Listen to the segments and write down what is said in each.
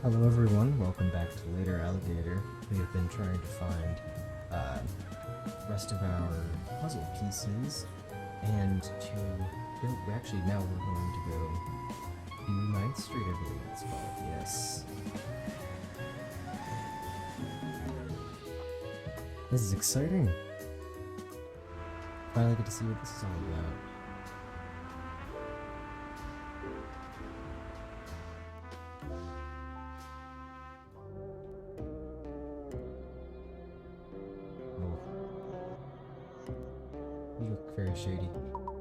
Hello everyone, welcome back to Later Alligator. We have been trying to find rest of our puzzle pieces and to build, actually now we're going to go to Ninth Street, I believe it's called, yes. This is exciting. Finally get to see what this is all about. You look very shady.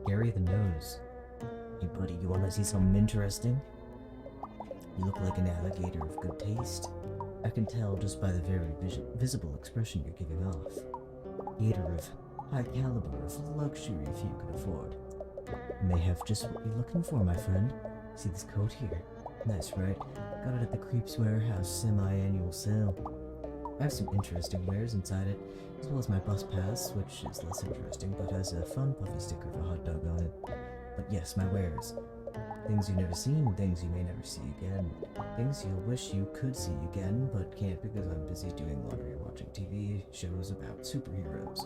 Gary the Nose. Hey buddy, you wanna see something interesting? You look like an alligator of good taste. I can tell just by the very visible expression you're giving off. Gator of high caliber, of luxury if you can afford. You may have just what you're looking for, my friend. See this coat here? Nice, right? Got it at the Creeps Warehouse semi-annual sale. I have some interesting wares inside it, as well as my bus pass, which is less interesting, but has a fun puffy sticker of a hot dog on it. But yes, my wares. Things you've never seen, things you may never see again. Things you'll wish you could see again, but can't because I'm busy doing laundry or watching TV shows about superheroes.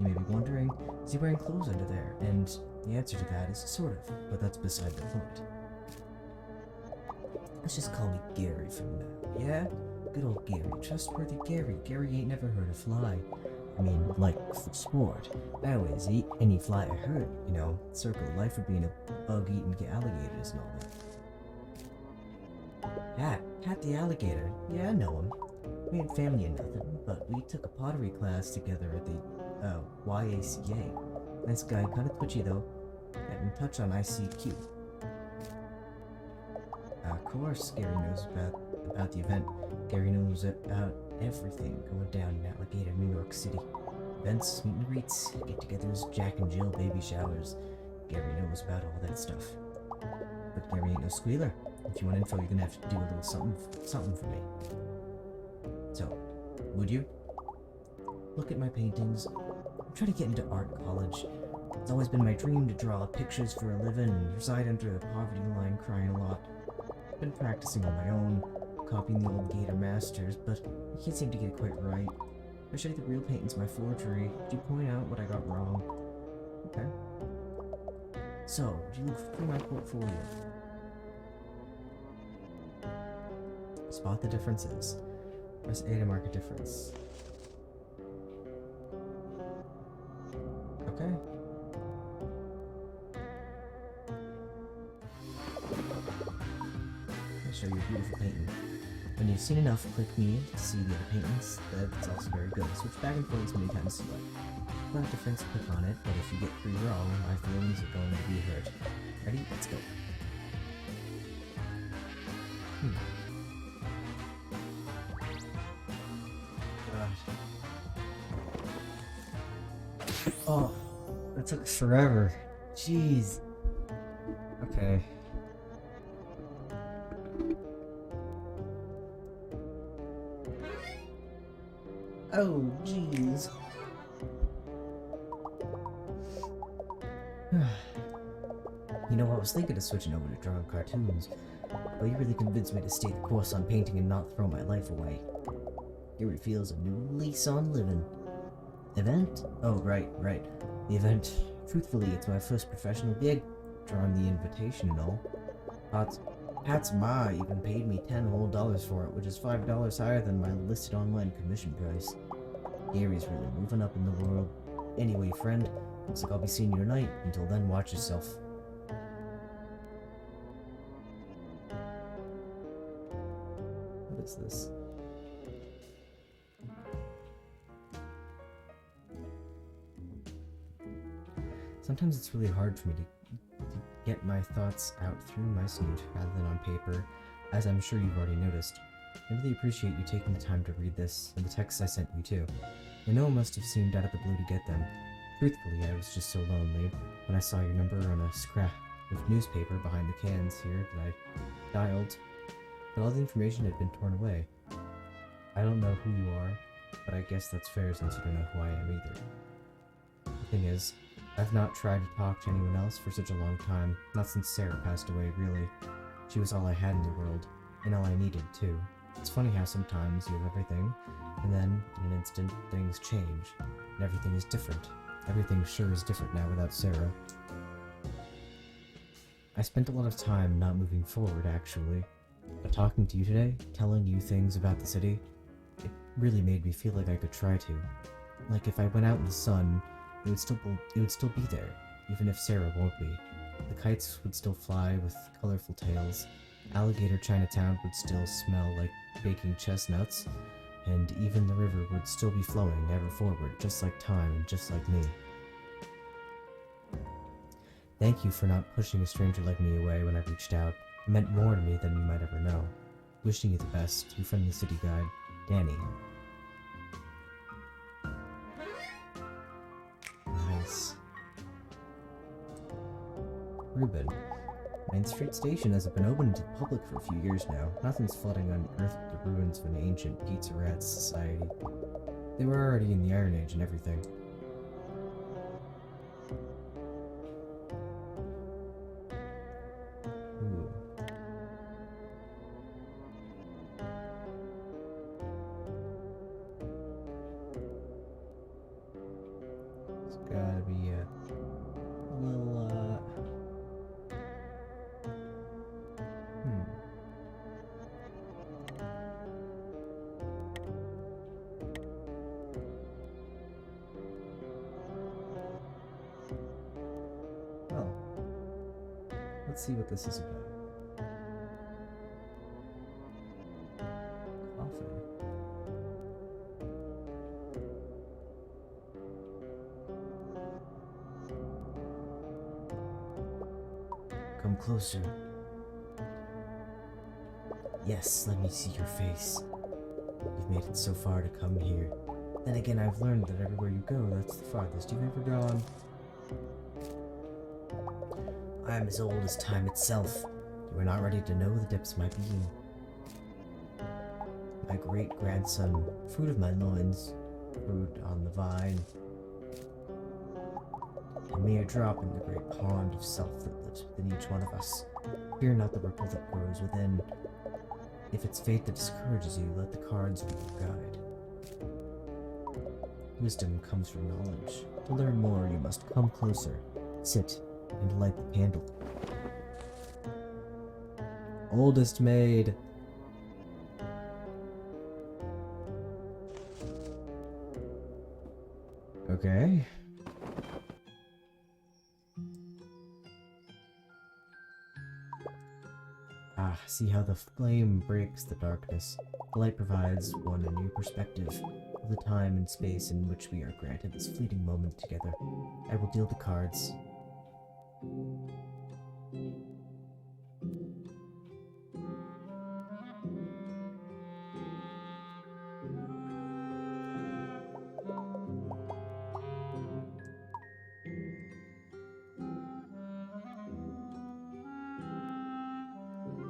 You may be wondering, is he wearing clothes under there? And the answer to that is sort of, but that's beside the point. Let's just call me Gary from now, yeah? Good old Gary, trustworthy Gary. Gary ain't never hurt a fly. I mean, like, for sport. I always eat any fly I hurt, you know, circle of life for being a bug-eating alligators and all that. Hat the alligator. Yeah, I know him. We ain't family or nothing, but we took a pottery class together at the, YACA. Nice guy, kinda twitchy though. Get in touch on ICQ. Of course, Gary knows about the event. Gary knows about everything going down in Alligator, New York City. Events, meet and greets, get-togethers, Jack and Jill baby showers. Gary knows about all that stuff. But Gary ain't no squealer. If you want info, you're gonna have to do a little something for me. So, would you? Look at my paintings. I'm trying to get into art college. It's always been my dream to draw pictures for a living and reside under the poverty line crying a lot. I've been practicing on my own, copying the old Gator masters, but I can't seem to get it quite right. If I show you the real paintings my forgery, could you point out what I got wrong? Okay. So, would you look through my portfolio? Spot the differences. Press A to mark a difference. Okay. I'll show you a beautiful painting. When you've seen enough, click me to see the other paintings. That's also very good. Switch back and forth as many times as you like. Not a difference, click on it, but if you get 3 wrong, my feelings are going to be hurt. Ready? Let's go. Oh, that took forever. Jeez. Okay. Oh, jeez. You know, I was thinking of switching over to drawing cartoons, but you really convinced me to stay the course on painting and not throw my life away. Here it feels a new lease on living. Event? Oh, right. The event. Truthfully, it's my first professional gig. Drawing the invitation and all. Pat's Ma even paid me $10 whole for it, which is $5 higher than my listed online commission price. Gary's really moving up in the world. Anyway, friend, looks like I'll be seeing you tonight. Until then, watch yourself. What is this? Sometimes it's really hard for me to get my thoughts out through my snoot rather than on paper, as I'm sure you've already noticed. I really appreciate you taking the time to read this, and the texts I sent you too. I know it must have seemed out of the blue to get them. Truthfully, I was just so lonely when I saw your number on a scrap of newspaper behind the cans here that I dialed, but all the information had been torn away. I don't know who you are, but I guess that's fair since you don't know who I am either. The thing is, I've not tried to talk to anyone else for such a long time, not since Sarah passed away, really. She was all I had in the world. And all I needed, too. It's funny how sometimes you have everything, and then, in an instant, things change, and everything is different. Everything sure is different now without Sarah. I spent a lot of time not moving forward, actually. But talking to you today, telling you things about the city, it really made me feel like I could try to. Like if I went out in the sun, it would still be there, even if Sarah won't be. The kites would still fly with colorful tails, Alligator Chinatown would still smell like baking chestnuts, and even the river would still be flowing ever forward, just like time and just like me. Thank you for not pushing a stranger like me away when I reached out. It meant more to me than you might ever know. Wishing you the best, your friendly city guide, Danny. Nice. Ruben. 9th Street Station hasn't been open to the public for a few years now. Nothing's flooding unearthed the ruins of an ancient pizza rat society. They were already in the Iron Age and everything. Ooh. It's gotta be a little, Well, let's see what this is about. Coffin. Come closer. Yes, let me see your face. You've made it so far to come here. Then again, I've learned that everywhere you go, that's the farthest you've ever gone. I am as old as time itself. You are not ready to know the depths of my being. My great-grandson, fruit of my loins, fruit on the vine. A mere drop in the great pond of self that lives within each one of us. Fear not the ripple that grows within. If it's fate that discourages you, let the cards be your guide. Wisdom comes from knowledge. To learn more, you must come closer, sit, and light the candle. Oldest maid. Okay. Ah, see how the flame breaks the darkness. The light provides one a new perspective of the time and space in which we are granted this fleeting moment together. I will deal the cards.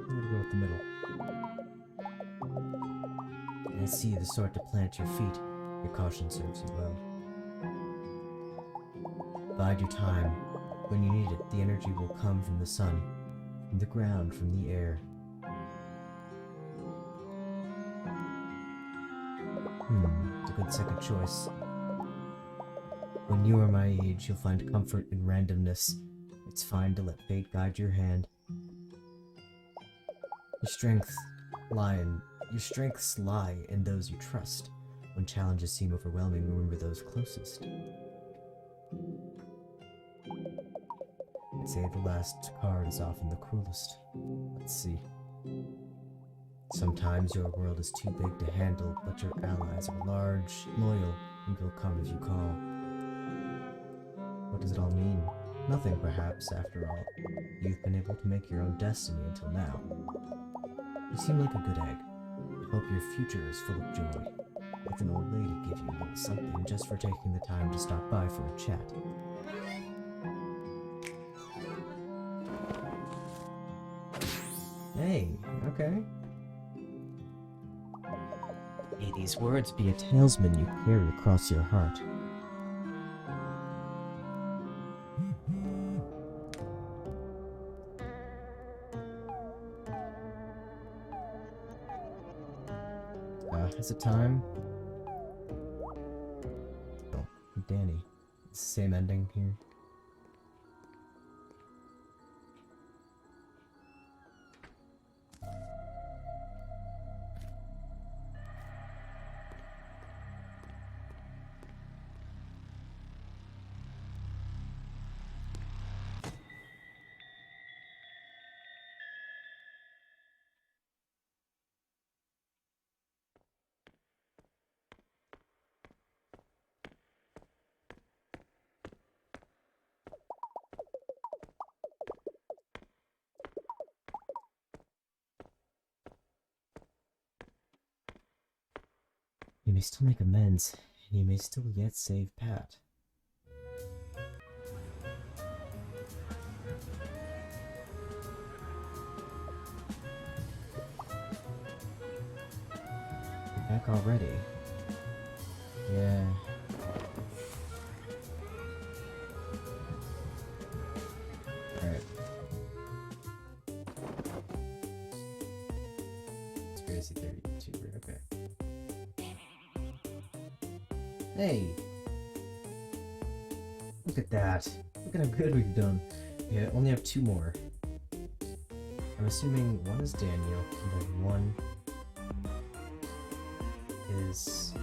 I'm gonna go with the middle. I see the sort to plant your feet. Your caution serves you well. Bide your time. When you need it, the energy will come from the sun, from the ground, from the air. It's a good second choice. When you are my age, you'll find comfort in randomness. It's fine to let fate guide your hand. Your strengths lie in those you trust. When challenges seem overwhelming, remember those closest. I'd say the last card is often the cruelest. Let's see. Sometimes your world is too big to handle, but your allies are large, loyal, and will come if you call. What does it all mean? Nothing, perhaps, after all. You've been able to make your own destiny until now. You seem like a good egg. I hope your future is full of joy. Let an old lady give you a little something just for taking the time to stop by for a chat. Hey, okay. May these words be a talisman you carry across your heart. Is it time? Oh, Danny. It's the same ending here. You may still make amends, and you may still yet save Pat. You're back already. Yeah. Alright. Conspiracy theory YouTuber, okay. Hey! Look at that. Look at how good we've done. Yeah, only have 2 more. I'm assuming one is Daniel, and then one is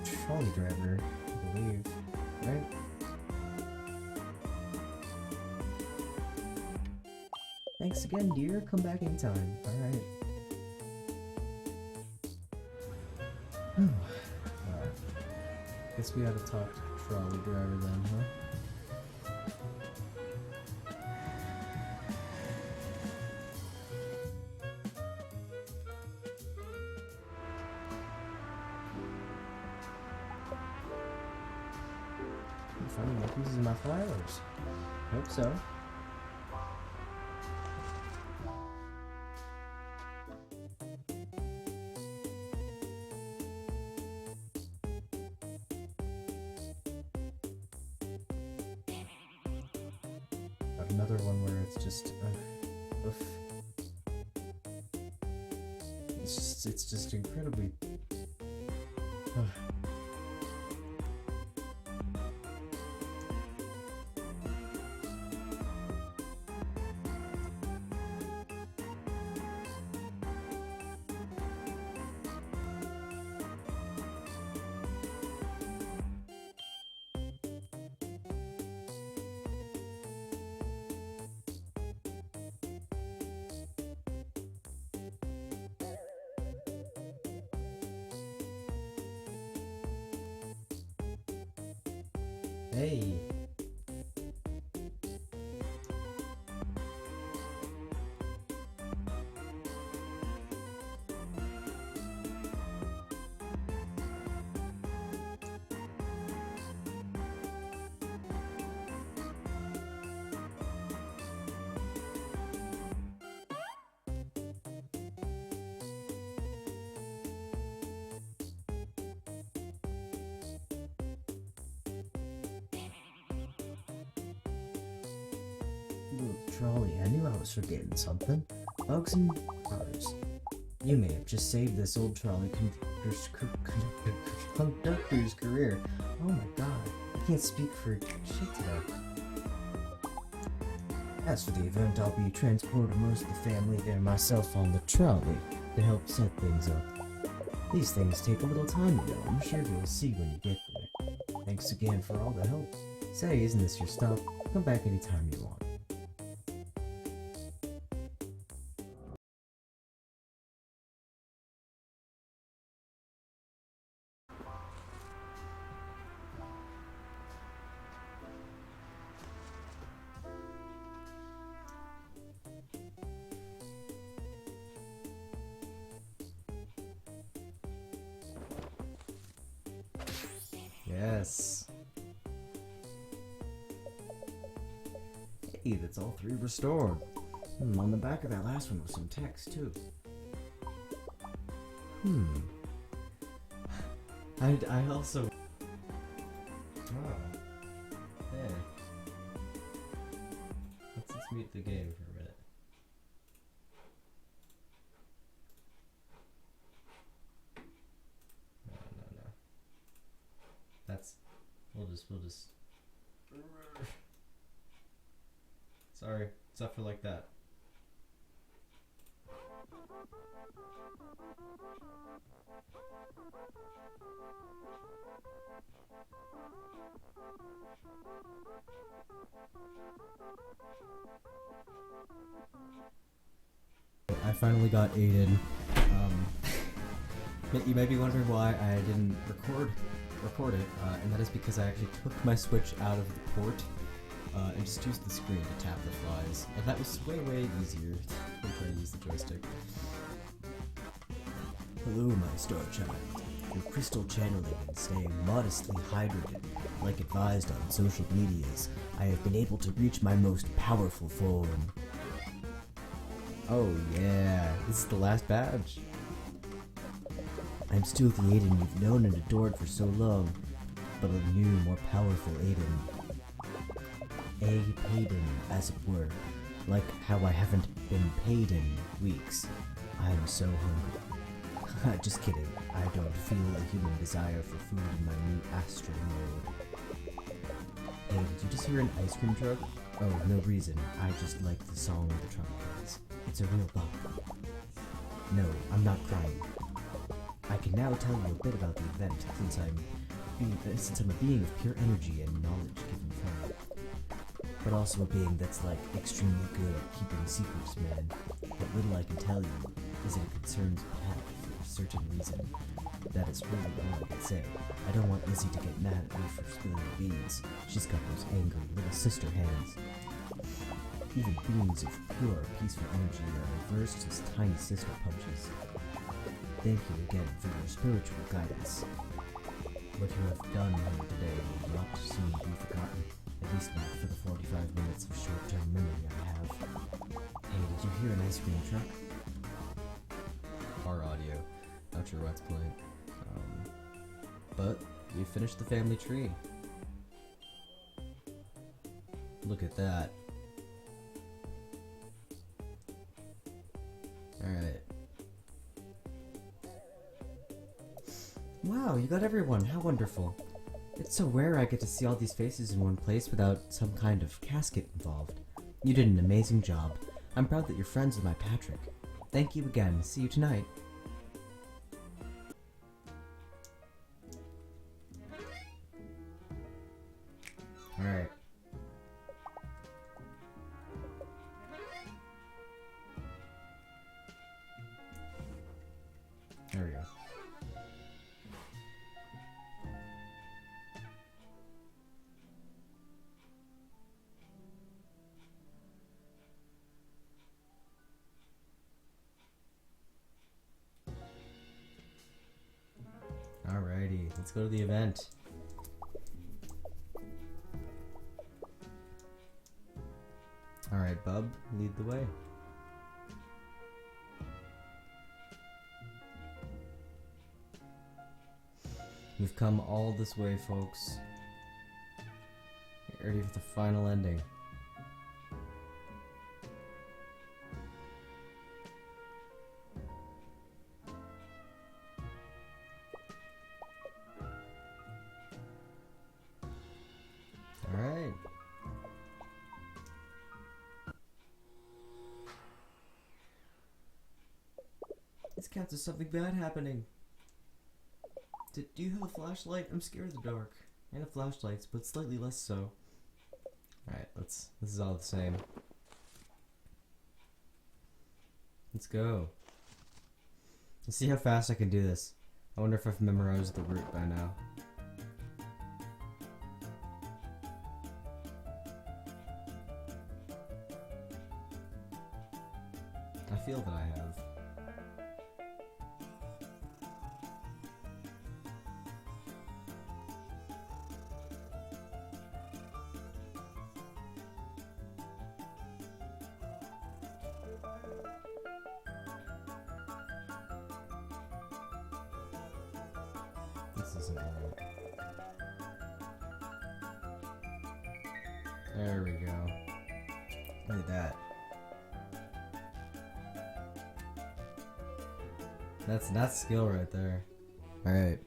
trolley driver, I believe. Right? Thanks again, dear. Come back anytime. Alright. Guess we gotta talk to the trolley driver then, huh? I'm finding more pieces of my flowers. Hope so. Another one where it's just, it's just incredibly. Hey. Look, trolley, I knew I was forgetting something. Bugs and cars. You may have just saved this old trolley conductor's career. Oh my god, I can't speak for shit today. As for the event, I'll be transporting most of the family there myself on the trolley to help set things up. These things take a little time, you know. I'm sure you'll see when you get there. Thanks again for all the help. Say, isn't this your stop? Come back anytime you want. Yes. Hey, that's all 3 restored. On the back of that last one was some text, too. I also... Oh. Yeah. Let's meet the game for a minute. we'll just... Sorry, suffer like that. I finally got Aiden. You may be wondering why I didn't record it, and that is because I actually took my Switch out of the port and just used the screen to tap the flies, and that was way easier than trying to use the joystick. Hello, my star child. Your crystal channeling and staying modestly hydrated, like advised on social medias, I have been able to reach my most powerful form. Oh yeah, this is the last badge. I'm still the Aiden you've known and adored for so long, but a new, more powerful Aiden. A Payden, as it were, like how I haven't been paid in weeks. I am so hungry. Just kidding, I don't feel a human desire for food in my new astral mode. Hey, did you just hear an ice cream truck? Oh, no reason, I just like the song the truck plays. It's a real bop. No, I'm not crying. I can now tell you a bit about the event, since I'm a being of pure energy and knowledge given from. But also a being that's like extremely good at keeping secrets, man. What little I can tell you is that it concerns Pat for a certain reason. That is really all I can say. I don't want Lizzie to get mad at me for spilling the beans. She's got those angry little sister hands. Even beings of pure, peaceful energy are averse to his tiny sister punches. Thank you again for your spiritual guidance. What you have done here today will not soon be forgotten, at least not for the 45 minutes of short-term memory I have. Hey, did you hear an ice cream truck? Our audio. Not sure what's playing. But we finished the family tree. Look at that. Alright. Wow, you got everyone. How wonderful. It's so rare I get to see all these faces in one place without some kind of casket involved. You did an amazing job. I'm proud that you're friends with my Patrick. Thank you again. See you tonight. Alright. There we go. Alrighty, let's go to the event. Alright, bub, lead the way. We've come all this way, folks. Get ready for the final ending. Alright. This counts as something bad happening. Do you have a flashlight? I'm scared of the dark. I have flashlights, but slightly less so. Alright, this is all the same. Let's go. Let's see how fast I can do this. I wonder if I've memorized the route by now. I feel that I have. This isn't right. There we go. Look at that. That's skill right there. Alright.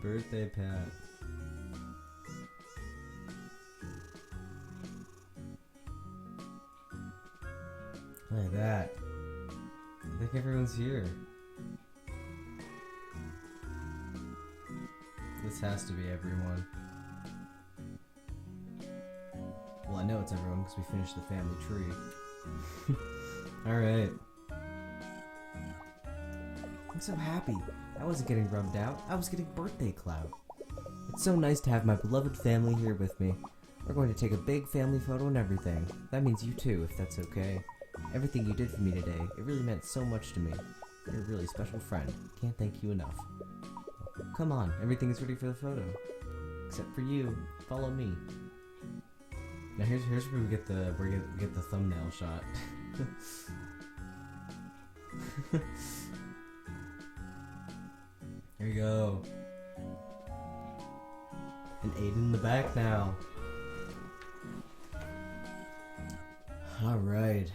birthday, Pat. Look at that. I think everyone's here. This has to be everyone. Well, I know it's everyone because we finished the family tree. Alright. I'm so happy. I wasn't getting rubbed out. I was getting birthday clout. It's so nice to have my beloved family here with me. We're going to take a big family photo and everything. That means you too, if that's okay. Everything you did for me today, it really meant so much to me. You're a really special friend. Can't thank you enough. Come on, everything is ready for the photo. Except for you. Follow me. Now here's where we get the thumbnail shot. Here we go. And Aiden in the back now. Alright.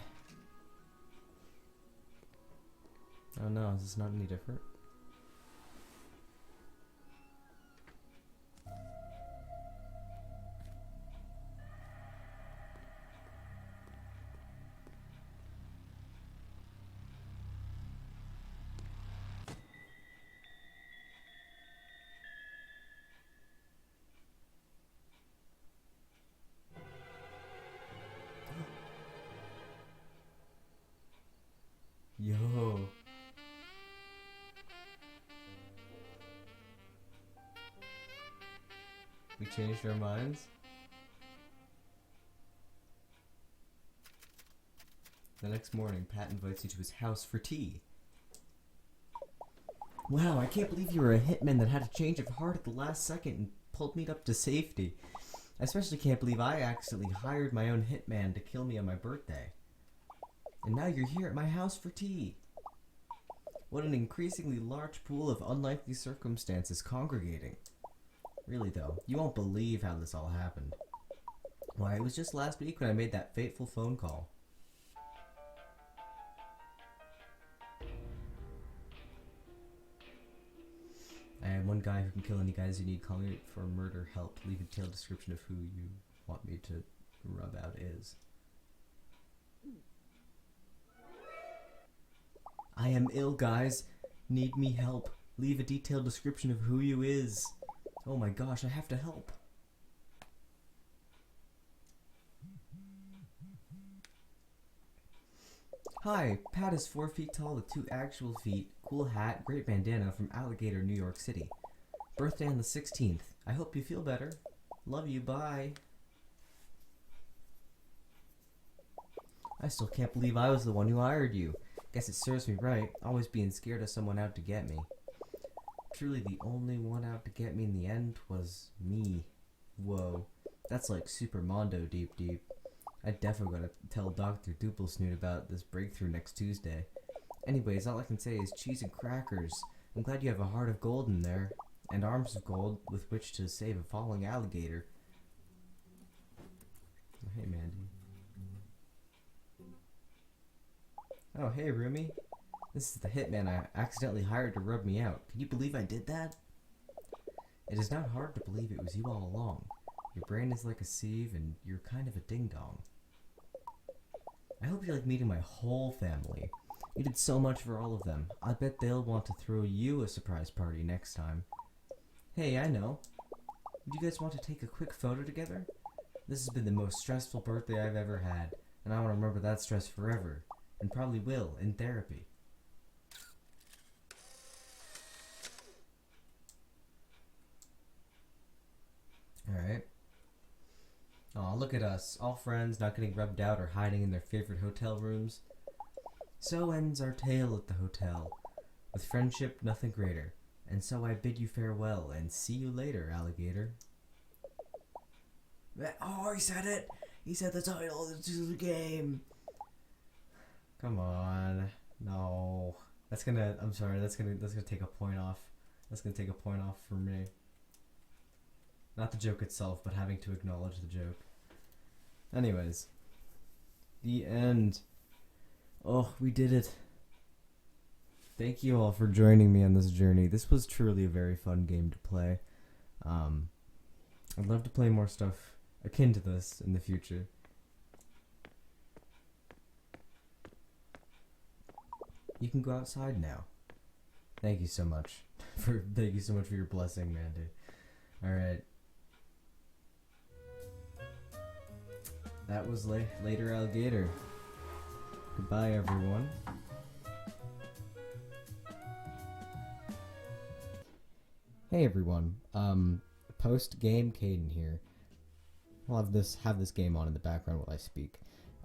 Oh no, is this not any different? Yo. We changed our minds? The next morning, Pat invites you to his house for tea. Wow, I can't believe you were a hitman that had a change of heart at the last second and pulled me up to safety. I especially can't believe I accidentally hired my own hitman to kill me on my birthday. And now you're here at my house for tea. What an increasingly large pool of unlikely circumstances congregating. Really though, you won't believe how this all happened. Why, it was just last week when I made that fateful phone call. I am one guy who can kill any guys you need. Call me for murder, help. Leave a detailed description of who you want me to rub out is. I am ill, guys. Need me help. Leave a detailed description of who you is. Oh my gosh, I have to help. Hi, Pat is 4 feet tall with 2 actual feet, cool hat, great bandana from Alligator, New York City. Birthday on the 16th. I hope you feel better. Love you, bye. I still can't believe I was the one who hired you. Guess it serves me right, always being scared of someone out to get me. Truly the only one out to get me in the end was me. Whoa, that's like Super Mondo deep. I definitely gotta tell Dr. Duplesnoot about this breakthrough next Tuesday. Anyways, all I can say is cheese and crackers. I'm glad you have a heart of gold in there, and arms of gold with which to save a falling alligator. Hey, Mandy. Oh, hey, Rumi. This is the hitman I accidentally hired to rub me out. Can you believe I did that? It is not hard to believe it was you all along. Your brain is like a sieve, and you're kind of a ding-dong. I hope you like meeting my whole family. You did so much for all of them. I bet they'll want to throw you a surprise party next time. Hey, I know. Would you guys want to take a quick photo together? This has been the most stressful birthday I've ever had, and I want to remember that stress forever, and probably will in therapy. Alright. Aw, look at us, all friends, not getting rubbed out or hiding in their favorite hotel rooms. So ends our tale at the hotel. With friendship, nothing greater. And so I bid you farewell, and see you later, alligator. Oh, he said it! He said the title of the game! Come on. No. I'm sorry, that's gonna take a point off. That's gonna take a point off for me. Not the joke itself, but having to acknowledge the joke. Anyways. The end. Oh, we did it. Thank you all for joining me on this journey. This was truly a very fun game to play. I'd love to play more stuff akin to this in the future. You can go outside now. Thank you so much for your blessing, Mandy. All right. That was later, Alligator. Goodbye, everyone. Hey, everyone. Post-game Caden here. I'll have this game on in the background while I speak.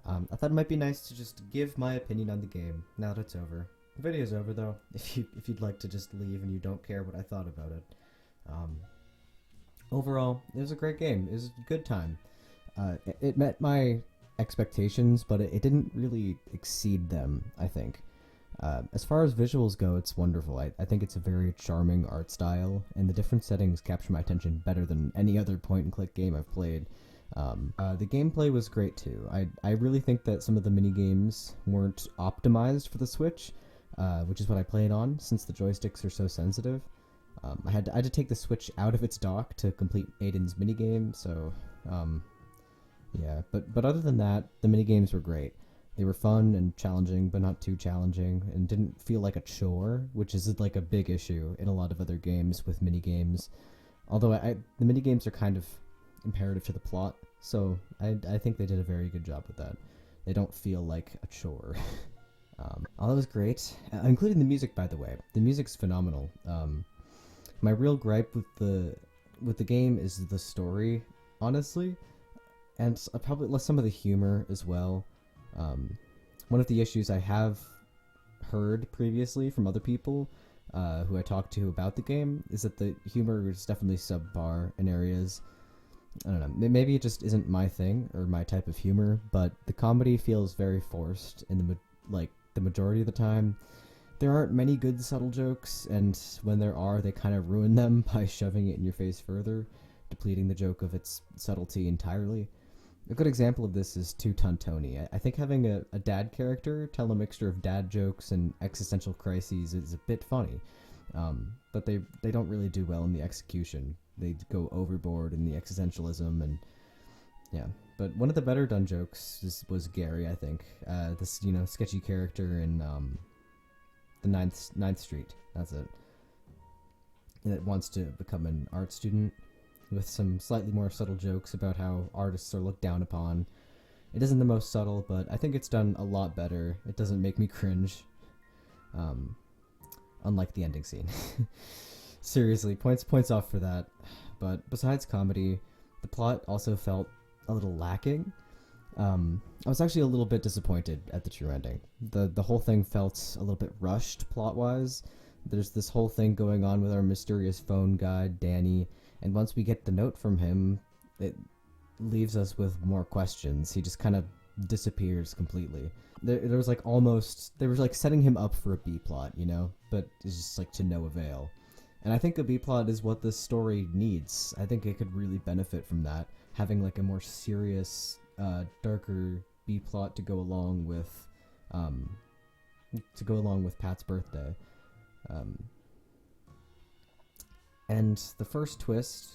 I thought it might be nice to just give my opinion on the game now that it's over. The video's over, though. If you'd like to just leave and you don't care what I thought about it. Overall, it was a great game. It was a good time. It met my expectations, but it didn't really exceed them, I think. As far as visuals go, it's wonderful. I think it's a very charming art style, and the different settings capture my attention better than any other point-and-click game I've played. The gameplay was great too. I really think that some of the mini-games weren't optimized for the Switch, which is what I played on, since the joysticks are so sensitive. I had to take the Switch out of its dock to complete Aiden's minigame, so yeah. But other than that, the minigames were great. They were fun and challenging, but not too challenging, and didn't feel like a chore, which is like a big issue in a lot of other games with minigames. Although the minigames are kind of imperative to the plot, so I think they did a very good job with that. They don't feel like a chore. All that was great, including the music, by the way. The music's phenomenal. My real gripe with the game is the story, honestly, and probably some of the humor as well. One of the issues I have heard previously from other people who I talked to about the game is that the humor is definitely subpar in areas. I don't know, maybe it just isn't my thing or my type of humor, but the comedy feels very forced in the majority of the time. There aren't many good subtle jokes, and when there are, they kind of ruin them by shoving it in your face further, depleting the joke of its subtlety entirely. A good example of this is Two Ton Tony. I think having a dad character tell a mixture of dad jokes and existential crises is a bit funny, but they don't really do well in the execution. They go overboard in the existentialism, and yeah. But one of the better done jokes was Gary, I think. This sketchy character in the Ninth Street. That's it. That wants to become an art student, with some slightly more subtle jokes about how artists are looked down upon. It isn't the most subtle, but I think it's done a lot better. It doesn't make me cringe. Unlike the ending scene. Seriously, points off for that. But besides comedy, the plot also felt a little lacking. I was actually a little bit disappointed at the true ending. The whole thing felt a little bit rushed plot-wise. There's this whole thing going on with our mysterious phone guy, Danny, and once we get the note from him, it leaves us with more questions. He just kind of disappears completely. There was like setting him up for a B-plot, but it's just like to no avail. And I think a B-plot is what this story needs. I think it could really benefit from that, having like a more serious, darker B-plot to go along with Pat's birthday. And the first twist,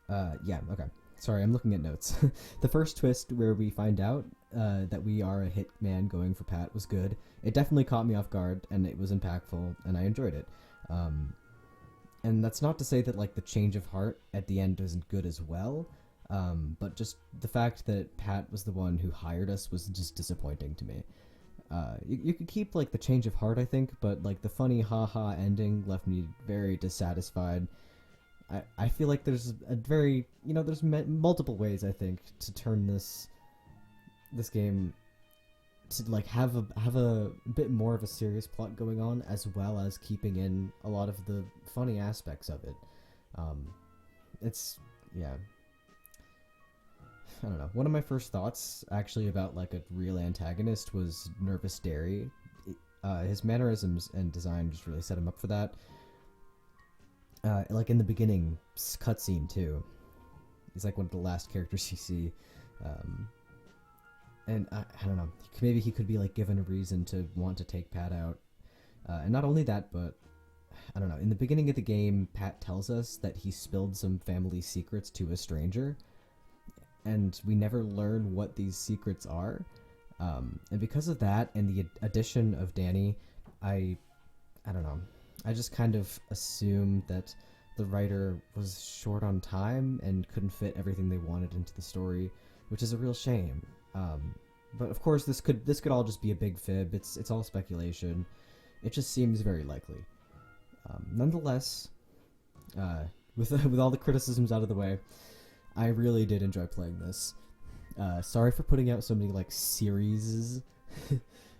okay. Sorry, I'm looking at notes. The first twist where we find out that we are a hitman going for Pat was good. It definitely caught me off guard, and it was impactful, and I enjoyed it. And that's not to say that like the change of heart at the end isn't good as well, but just the fact that Pat was the one who hired us was just disappointing to me. You could keep like the change of heart, I think, but like the funny haha ending left me very dissatisfied. I feel like there's a very there's multiple ways I think to turn this game to like have a bit more of a serious plot going on, as well as keeping in a lot of the funny aspects of it. I don't know. One of my first thoughts, actually, about like a real antagonist was Nervous Dairy. His mannerisms and design just really set him up for that. Like in the beginning cutscene too. He's like one of the last characters you see. And I don't know. Maybe he could be like given a reason to want to take Pat out. And not only that, but I don't know. In the beginning of the game, Pat tells us that he spilled some family secrets to a stranger, and we never learn what these secrets are. And because of that, and the addition of Danny, I don't know. I just kind of assumed that the writer was short on time and couldn't fit everything they wanted into the story, which is a real shame. But of course, this could all just be a big fib. It's all speculation. It just seems very likely. Nonetheless, with all the criticisms out of the way, I really did enjoy playing this. Sorry for putting out so many like series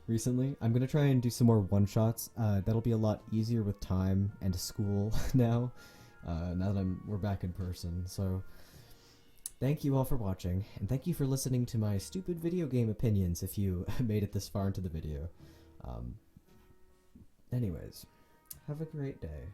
recently. I'm gonna try and do some more one-shots. That'll be a lot easier with time and school now. Now that we're back in person. So thank you all for watching, and thank you for listening to my stupid video game opinions if you made it this far into the video. Anyways, have a great day.